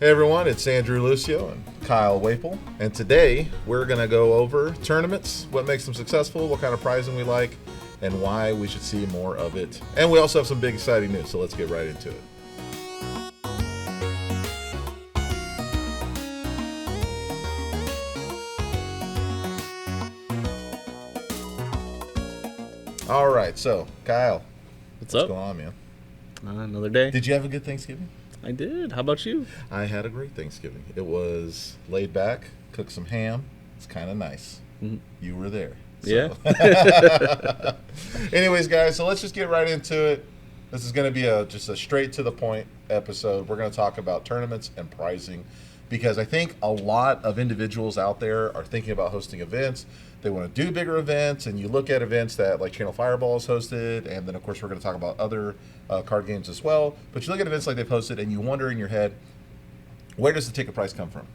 Hey everyone, it's Andrew Lucio and Kyle Waple, and today we're going to go over tournaments, what makes them successful, what kind of prizing we like, and why we should see more of it. And we also have some big exciting news, so let's get right into it. All right, so Kyle, what's up? Going on, man? Another day. Did you have a good Thanksgiving? I did. How about you? I had a great Thanksgiving. It was laid back, cooked some ham. It's kind of nice. Mm-hmm. You were there. So. Yeah. Anyways, guys, so let's just get right into it. This is going to be just a straight to the point episode. We're going to talk about tournaments and prizing because I think a lot of individuals out there are thinking about hosting events. They want to do bigger events, and you look at events that like Channel Fireball has hosted, and then of course we're going to talk about other card games as well. But you look at events like they've hosted, and you wonder in your head, where does the ticket price come from?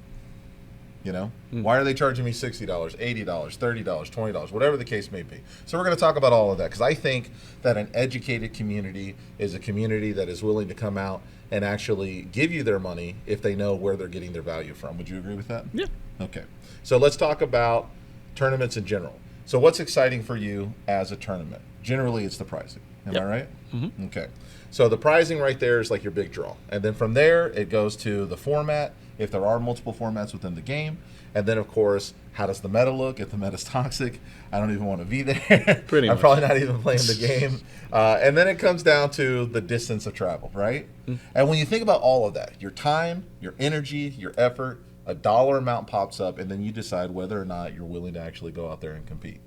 You know, why are they charging me $60, $80, $30, $20, whatever the case may be? So we're going to talk about all of that because I think that an educated community is a community that is willing to come out and actually give you their money if they know where they're getting their value from. Would you agree with that? Yeah. Okay. So let's talk about tournaments in general. So what's exciting for you as a tournament? Generally, it's the pricing. Am I right? Mm-hmm. Okay. So the prizing right there is like your big draw. And then from there, it goes to the format, if there are multiple formats within the game. And then, of course, how does the meta look? If the meta's toxic, I don't even want to be there. Pretty I'm much. probably not even playing the game. And then it comes down to the distance of travel, right? Mm-hmm. And when you think about all of that, your time, your energy, your effort, a dollar amount pops up, and then you decide whether or not you're willing to actually go out there and compete.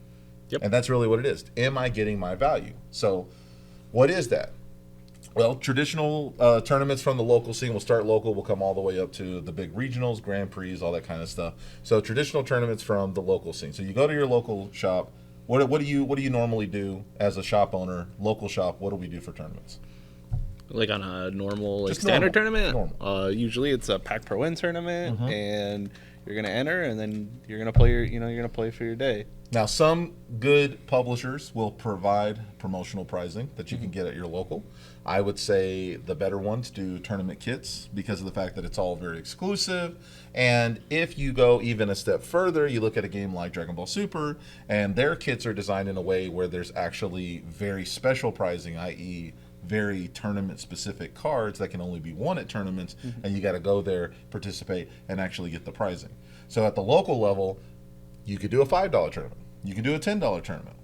Yep. And that's really what it is. Am I getting my value? So what is that? Well, traditional tournaments from the local scene will start local, will come all the way up to the big regionals, Grand Prix, all that kind of stuff. So traditional tournaments from the local scene. So you go to your local shop. What do you normally do as a shop owner, local shop? What do we do for tournaments? Like on a normal, like Just standard normal. tournament. Usually it's a pack per win tournament, and you're gonna enter, and then you're gonna play you're gonna play for your day. Now, some good publishers will provide promotional prizing that you can get at your local. I would say the better ones do tournament kits because of the fact that it's all very exclusive. And if you go even a step further, you look at a game like Dragon Ball Super, and their kits are designed in a way where there's actually very special prizing, i.e., very tournament-specific cards that can only be won at tournaments, and you got to go there, participate, and actually get the prizing. So at the local level, you could do a $5 tournament. You can do a $10 tournament.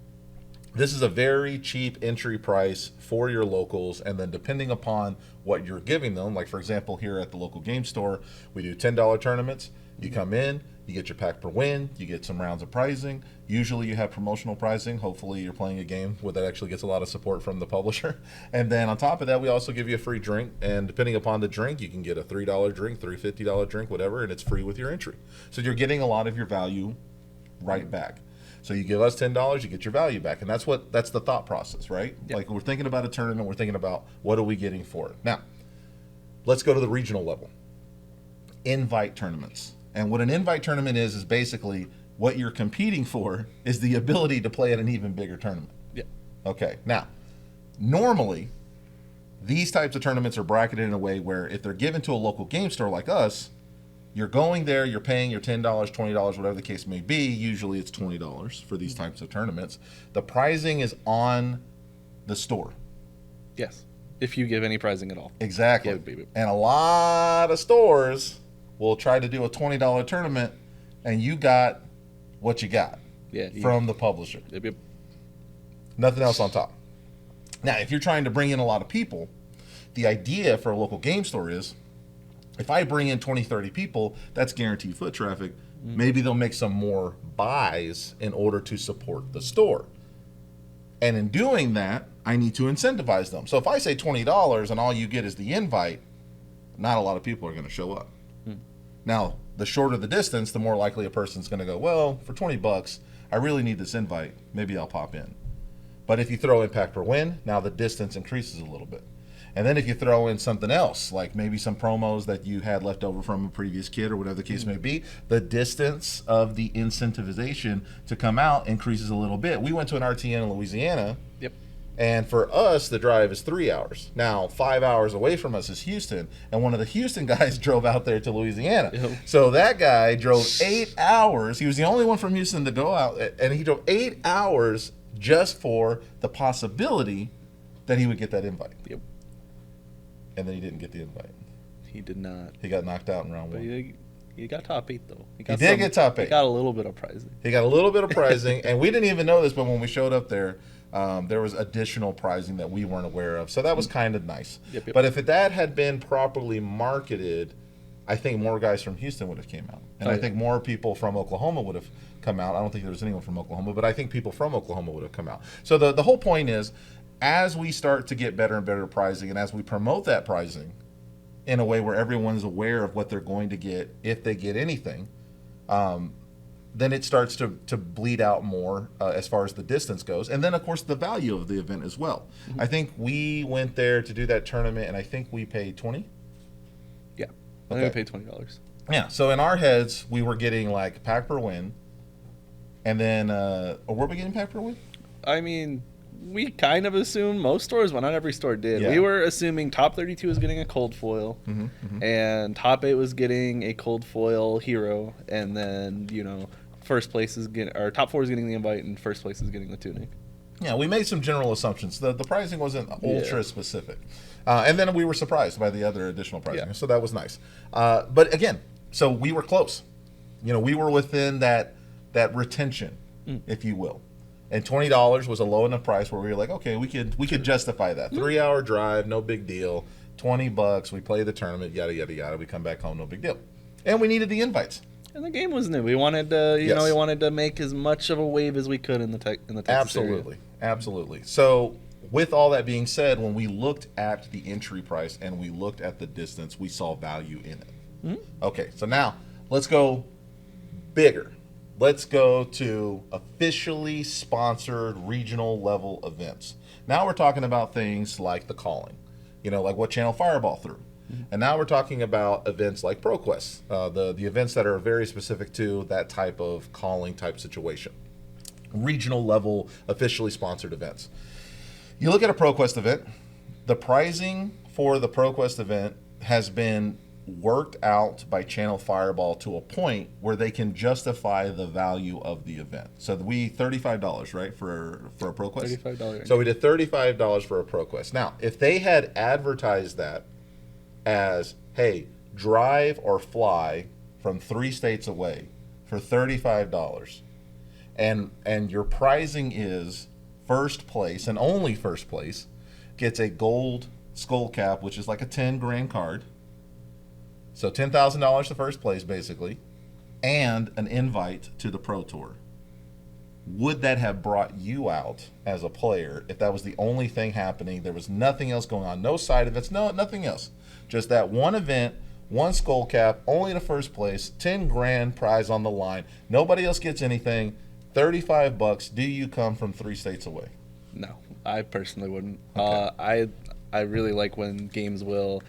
This is a very cheap entry price for your locals, and then depending upon what you're giving them, like for example here at the local game store, we do $10 tournaments. You come in, you get your pack per win, you get some rounds of prizing. Usually you have promotional prizing. Hopefully you're playing a game where that actually gets a lot of support from the publisher. And then on top of that, we also give you a free drink. And depending upon the drink, you can get a $3 drink, $50 drink, whatever, and it's free with your entry. So you're getting a lot of your value right back. So you give us $10, you get your value back. And that's the thought process, right? Yep. Like we're thinking about a tournament, we're thinking about what are we getting for it. Now, let's go to the regional level. Invite tournaments. And what an invite tournament is basically what you're competing for is the ability to play at an even bigger tournament. Yeah. Okay. Now, normally, these types of tournaments are bracketed in a way where if they're given to a local game store like us, you're going there, you're paying your $10, $20, whatever the case may be. Usually it's $20 for these types of tournaments. The prizing is on the store. Yes. If you give any prizing at all. Exactly. Yeah, and a lot of stores will try to do a $20 tournament, and you got what you got from the publisher. Yep. Nothing else on top. Now, if you're trying to bring in a lot of people, the idea for a local game store is, if I bring in 20, 30 people, that's guaranteed foot traffic. Maybe they'll make some more buys in order to support the store. And in doing that, I need to incentivize them. So if I say $20 and all you get is the invite, not a lot of people are going to show up. Now, the shorter the distance, the more likely a person's going to go, well, for $20, I really need this invite. Maybe I'll pop in. But if you throw in pack per win, now the distance increases a little bit. And then if you throw in something else, like maybe some promos that you had left over from a previous kit or whatever the case may be, the distance of the incentivization to come out increases a little bit. We went to an RTN in Louisiana. Yep. And for us, the drive is 3 hours. Now, 5 hours away from us is Houston, and one of the Houston guys drove out there to Louisiana. Yep. So that guy drove 8 hours. He was the only one from Houston to go out, and he drove 8 hours just for the possibility that he would get that invite. Yep. And then he didn't get the invite. He did not. He got knocked out in round But one. he got top 8, though. He did get top 8. He got a little bit of prizing. He got a little bit of prizing, and we didn't even know this, but when we showed up there, there was additional prizing that we weren't aware of. So that was kind of nice. Yep. But if that had been properly marketed, I think more guys from Houston would have came out. And I think more people from Oklahoma would have come out. I don't think there was anyone from Oklahoma, but I think people from Oklahoma would have come out. So the whole point is, as we start to get better and better pricing, and as we promote that pricing in a way where everyone's aware of what they're going to get if they get anything, then it starts to bleed out more as far as the distance goes. And then, of course, the value of the event as well. Mm-hmm. I think we went there to do that tournament, and I think we paid $20. Yeah, I think we paid $20. Yeah, so in our heads, we were getting like pack per win. And then, were we getting pack per win? I mean, we kind of assumed most stores, but not every store did. Yeah. We were assuming top 32 was getting a cold foil, and top 8 was getting a cold foil hero, and then, first place is getting, or top 4 is getting the invite, and first place is getting the tunic. Yeah, we made some general assumptions. The pricing wasn't ultra specific. And then we were surprised by the other additional pricing. Yeah. So that was nice. But again, so we were close. We were within that retention, if you will. And $20 was a low enough price where we were like, okay, we could justify that. 3 hour drive, no big deal. $20, we play the tournament, yada yada yada. We come back home, no big deal. And we needed the invites. And the game was new. We wanted to, we wanted to make as much of a wave as we could in the Texas area. Absolutely. So with all that being said, when we looked at the entry price and we looked at the distance, we saw value in it. Mm-hmm. Okay, so now let's go bigger. Let's go to officially sponsored regional level events. Now we're talking about things like the calling, like what Channel Fireball threw. Mm-hmm. And now we're talking about events like ProQuest, the events that are very specific to that type of calling type situation. Regional level, officially sponsored events. You look at a ProQuest event, the pricing for the ProQuest event has been worked out by Channel Fireball to a point where they can justify the value of the event. So we $35, right, for a ProQuest? $35. So we did $35 for a ProQuest. Now, if they had advertised that as, hey, drive or fly from 3 states away for $35, and your pricing is first place and only first place gets a gold skull cap, which is like a 10 grand card. So $10,000 to first place, basically, and an invite to the Pro Tour. Would that have brought you out as a player if that was the only thing happening? There was nothing else going on, no side events, nothing else. Just that one event, one skull cap, only to first place, 10 grand prize on the line. Nobody else gets anything. $35. Do you come from 3 states away? No, I personally wouldn't. Okay. I really like when games will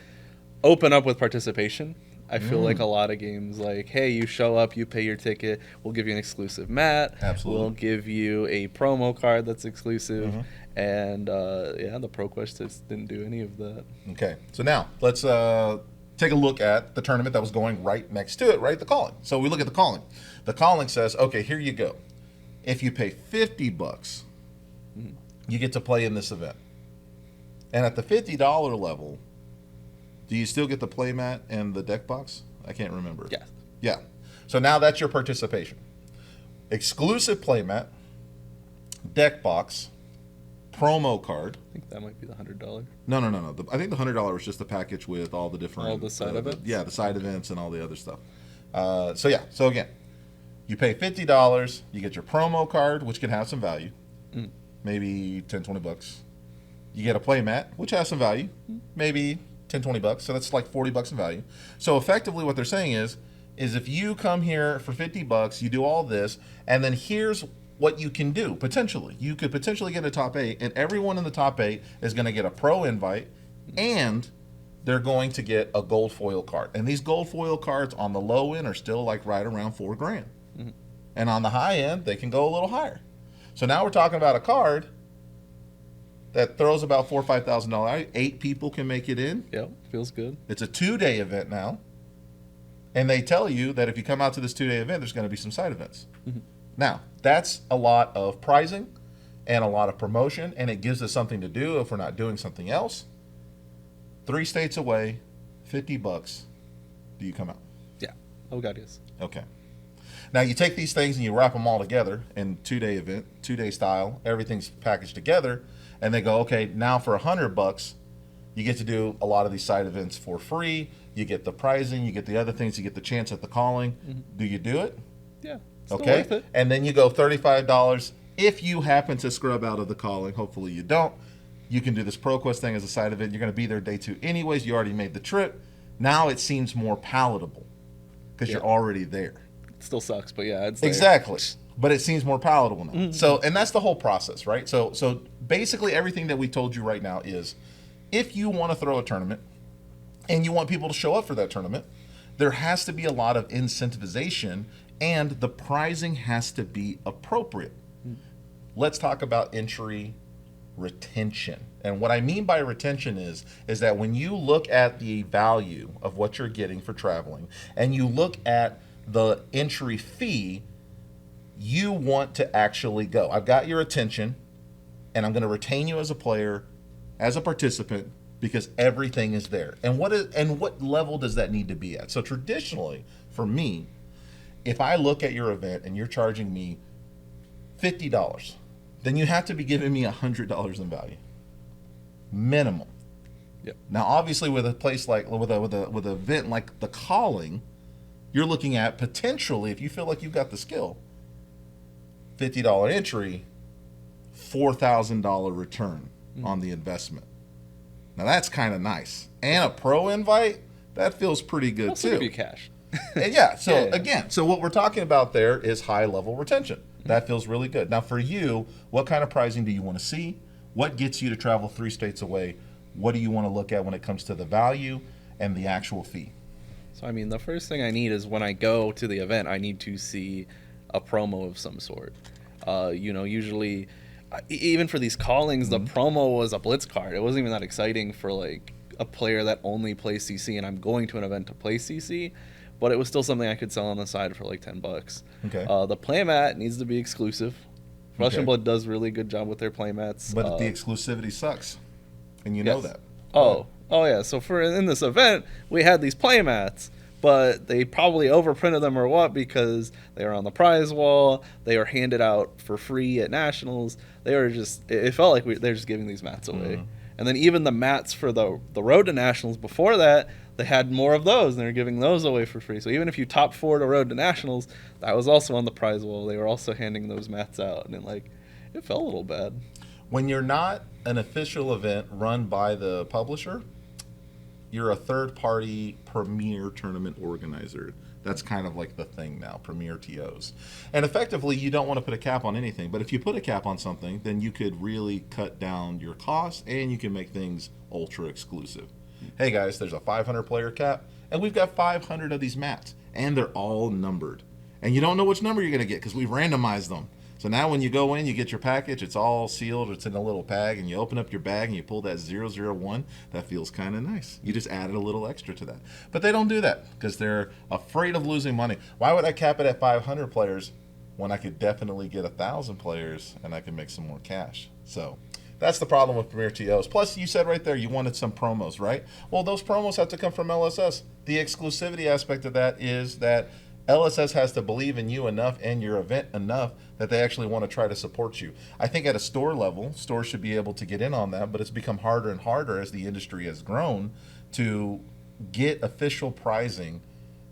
open up with participation. I feel like a lot of games, like, hey, you show up, you pay your ticket, we'll give you an exclusive mat. Absolutely. We'll give you a promo card that's exclusive. And, the ProQuest just didn't do any of that. Okay, so now let's take a look at the tournament that was going right next to it, right? The calling. So we look at the calling. The calling says, okay, here you go. If you pay $50, you get to play in this event. And at the $50 level, do you still get the playmat and the deck box? I can't remember. Yeah. Yeah. So now that's your participation. Exclusive playmat, deck box, promo card. I think that might be the $100. No. I think the $100 was just the package with all the different... All the side events? Yeah, the side events and all the other stuff. So again, you pay $50, you get your promo card, which can have some value. Maybe $10, $20. You get a playmat, which has some value. Maybe $10, $20. So that's like $40 in value. So effectively what they're saying is if you come here for $50, you do all this, and then here's what you can do, potentially. You could potentially get a top 8, and everyone in the top 8 is going to get a pro invite, and they're going to get a gold foil card. And these gold foil cards on the low end are still like right around $4 grand. And on the high end, they can go a little higher. So now we're talking about a card that throws about $4,000 or $5,000. 8 people can make it in. Yep, feels good. It's a 2-day event now. And they tell you that if you come out to this 2-day event, there's going to be some side events. Mm-hmm. Now, that's a lot of pricing and a lot of promotion, and it gives us something to do if we're not doing something else. 3 states away, $50. Do you come out? Yeah. Oh, God, yes. Okay. Now, you take these things and you wrap them all together in 2-day event, 2-day style. Everything's packaged together, and they go, okay, now for $100, you get to do a lot of these side events for free. You get the pricing, you get the other things, you get the chance at the calling. Mm-hmm. Do you do it? Yeah. Okay. Worth it. And then you go $35. If you happen to scrub out of the calling, hopefully you don't, you can do this ProQuest thing as a side event. You're going to be there day 2 anyways. You already made the trip. Now it seems more palatable because you're already there. It still sucks, but yeah, it's exactly. But it seems more palatable now. Mm-hmm. So, and that's the whole process, right? So basically everything that we told you right now is, if you want to throw a tournament and you want people to show up for that tournament, there has to be a lot of incentivization, and the pricing has to be appropriate. Let's talk about entry retention. And what I mean by retention is that when you look at the value of what you're getting for traveling and you look at the entry fee, you want to actually go. I've got your attention, and I'm going to retain you as a player, as a participant, because everything is there. And what level does that need to be at? So traditionally, for me, if I look at your event and you're charging me $50, then you have to be giving me $100 in value, minimum. Yep. Now, obviously, with a place like with an event like the Calling, you're looking at potentially, if you feel like you've got the skill, $50 entry, $4,000 return on the investment. Now that's kind of nice, and a pro invite, that feels pretty good too. Give you cash. And yeah. So again, so what we're talking about there is high level retention. That feels really good. Now for you, what kind of pricing do you want to see? What gets you to travel 3 states away? What do you want to look at when it comes to the value and the actual fee? So I mean, the first thing I need is when I go to the event, I need to see a promo of some sort. Usually, even for these callings, the promo was a blitz card. It wasn't even that exciting for like a player that only plays CC, and I'm going to an event to play CC, but it was still something I could sell on the side for like $10. Okay. The playmat needs to be exclusive. Flesh and Blood does really good job with their playmats. But the exclusivity sucks, and you know that. Oh yeah. So in this event, we had these playmats, but they probably overprinted them or what, because they were on the prize wall. They were handed out for free at nationals. They were just, it felt like they're just giving these mats away. Mm-hmm. And then even the mats for the road to nationals before that, they had more of those, and they were giving those away for free. So even if you top 4 to road to nationals, that was also on the prize wall. They were also handing those mats out, and it felt a little bad. When you're not an official event run by the publisher, you're a third-party premier tournament organizer. That's kind of like the thing now, premier TOs. And effectively, you don't want to put a cap on anything. But if you put a cap on something, then you could really cut down your costs, and you can make things ultra exclusive. Hey guys, there's a 500 player cap, and we've got 500 of these mats, and they're all numbered. And you don't know which number you're going to get because we've randomized them. So now when you go in, you get your package, it's all sealed, it's in a little bag, and you open up your bag and you pull that 001, that feels kind of nice. You just added a little extra to that. But they don't do that because they're afraid of losing money. Why would I cap it at 500 players when I could definitely get 1,000 players and I can make some more cash? So that's the problem with Premier TOs. Plus, you said right there you wanted some promos, right? Well, those promos have to come from LSS. The exclusivity aspect of that is that LSS has to believe in you enough and your event enough that they actually want to try to support you. I think at a store level, stores should be able to get in on that, but it's become harder and harder as the industry has grown to get official pricing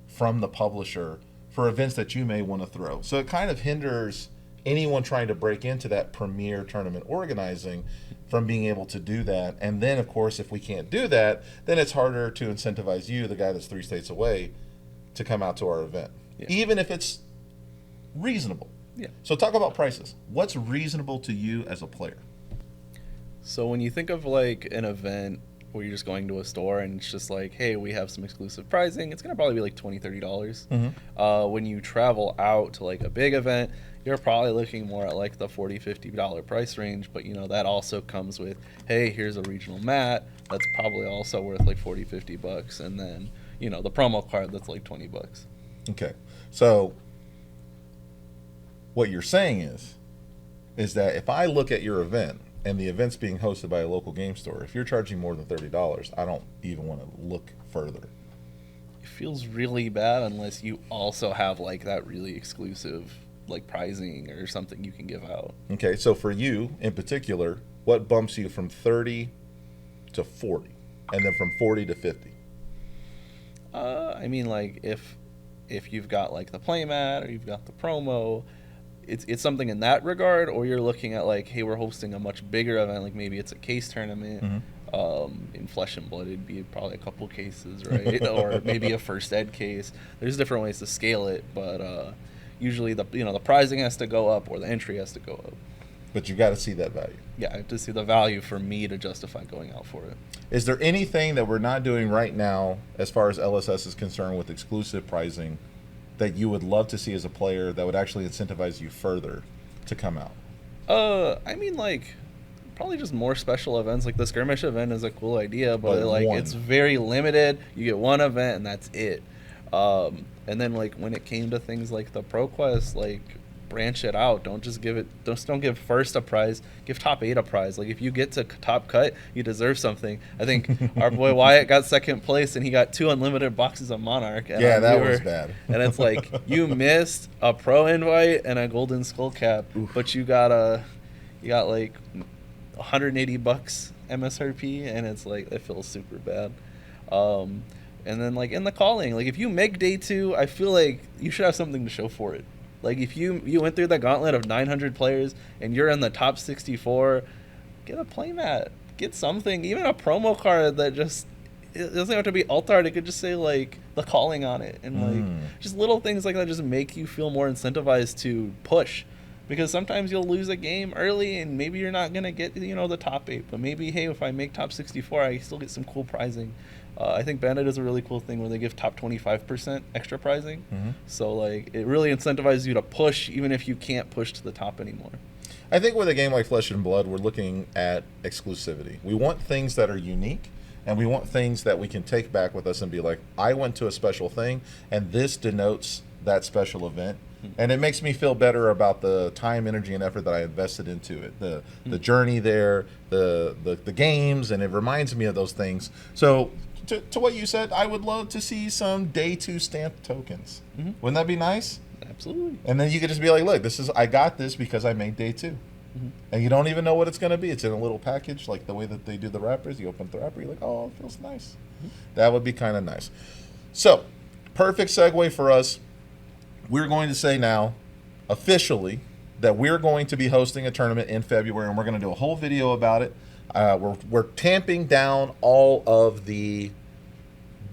from the publisher for events that you may want to throw. So it kind of hinders anyone trying to break into that premier tournament organizing from being able to do that. And then, of course, if we can't do that, then it's harder to incentivize you, the guy that's 3 states away, to come out to our event. Yeah. Even if it's reasonable. Yeah. So talk about prices. What's reasonable to you as a player? So when you think of like an event where you're just going to a store and it's just like, hey, we have some exclusive pricing. It's gonna probably be like $20-$30. When you travel out to like a big event, you're probably looking more at like the $40-$50 price range. But that also comes with, hey, here's a regional mat that's probably also worth like $40-$50, and then the promo card that's like $20. Okay, so what you're saying is that if I look at your event and the event's being hosted by a local game store, if you're charging more than $30, I don't even want to look further. It feels really bad unless you also have like that really exclusive like pricing or something you can give out. Okay, so for you in particular, what bumps you from 30 to 40 and then from 40 to 50? I mean, like if you've got like the playmat or you've got the promo, it's something in that regard, or you're looking at like, hey, we're hosting a much bigger event, like maybe it's a case tournament. In Flesh and Blood, it'd be probably a couple cases, right? Or maybe a first ed case. There's different ways to scale it, but usually the pricing has to go up or the entry has to go up. But you got to see that value. Yeah, I have to see the value for me to justify going out for it. Is there anything that we're not doing right now as far as LSS is concerned with exclusive pricing that you would love to see as a player that would actually incentivize you further to come out? I mean, like, probably just more special events. Like the skirmish event is a cool idea, but it's very limited. You get one event and that's it. And then like when it came to things like the ProQuest, like branch it out. Don't give first a prize. Give top 8 a prize. Like if you get to top cut, you deserve something. I think our boy Wyatt got second place and he got 2 unlimited boxes of Monarch. And yeah, that was bad. And it's like you missed a pro invite and a golden skull cap, but you got like $180 MSRP, and it's like it feels super bad. And then like in the calling, like if you make day 2, I feel like you should have something to show for it. Like if you went through the gauntlet of 900 players and you're in the top 64, get a playmat, get something, even a promo card that just, it doesn't have to be alt art. It could just say like the calling on it, and like just little things like that just make you feel more incentivized to push. Because sometimes you'll lose a game early and maybe you're not gonna get the top 8, but maybe, hey, if I make top 64, I still get some cool pricing. I think Bandit is a really cool thing where they give top 25% extra pricing. So like it really incentivizes you to push even if you can't push to the top anymore. I think with a game like Flesh and Blood, we're looking at exclusivity. We want things that are unique, and we want things that we can take back with us and be like, I went to a special thing and this denotes that special event. And it makes me feel better about the time, energy, and effort that I invested into it. The journey there, the games, and it reminds me of those things. So to what you said, I would love to see some day 2 stamped tokens. Wouldn't that be nice? Absolutely. And then you could just be like, look, I got this because I made day 2. And you don't even know what it's going to be. It's in a little package, like the way that they do the wrappers. You open the wrapper, you're like, oh, it feels nice. That would be kind of nice. So, perfect segue for us. We're going to say now, officially, that we're going to be hosting a tournament in February, and we're going to do a whole video about it. We're tamping down all of the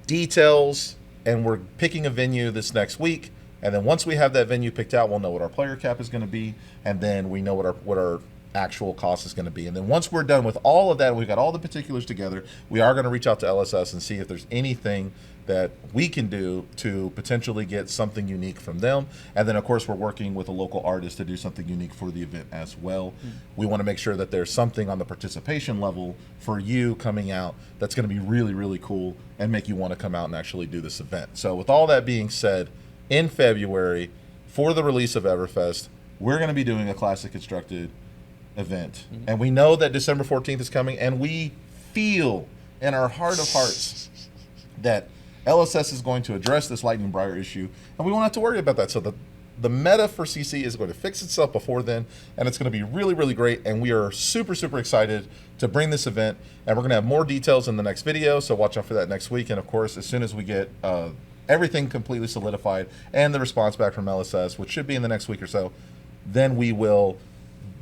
details, and we're picking a venue this next week. And then once we have that venue picked out, we'll know what our player cap is going to be, and then we know what our actual cost is going to be. And then once we're done with all of that, we've got all the particulars together, we are going to reach out to LSS and see if there's anything that we can do to potentially get something unique from them. And then, of course, we're working with a local artist to do something unique for the event as well. We want to make sure that there's something on the participation level for you coming out that's going to be really, really cool and make you want to come out and actually do this event. So with all that being said, in February, for the release of Everfest, we're going to be doing a Classic Constructed event. And we know that December 14th is coming, and we feel in our heart of hearts that LSS is going to address this Lightning Briar issue, and we won't have to worry about that. So the meta for CC is going to fix itself before then, and it's going to be really, really great, and we are super, super excited to bring this event, and we're going to have more details in the next video, so watch out for that next week. And of course, as soon as we get everything completely solidified and the response back from LSS, which should be in the next week or so, then we will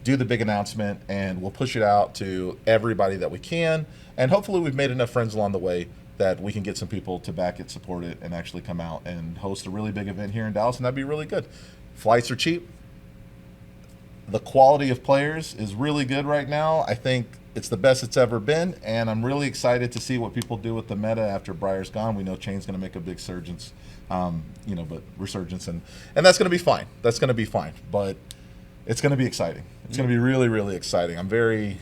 do the big announcement, and we'll push it out to everybody that we can, and hopefully we've made enough friends along the way that we can get some people to back it, support it, and actually come out and host a really big event here in Dallas, and that'd be really good. Flights are cheap. the quality of players is really good right now. I think it's the best it's ever been, and I'm really excited to see what people do with the meta after Briar's gone. We know Chain's going to make a big resurgence, but resurgence, and that's going to be fine. That's going to be fine, but it's going to be exciting. It's going to be really, really exciting. I'm very,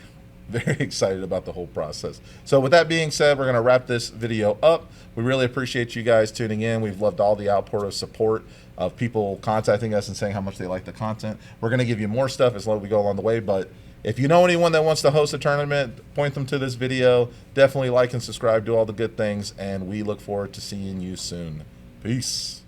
very excited about the whole process. So with that being said, we're going to wrap this video up. We really appreciate you guys tuning in. We've loved all the outpour of support of people contacting us and saying how much they like the content. We're going to give you more stuff as long as we go along the way, but if you know anyone that wants to host a tournament, point them to this video. Definitely like and subscribe, do all the good things, and we look forward to seeing you soon. Peace.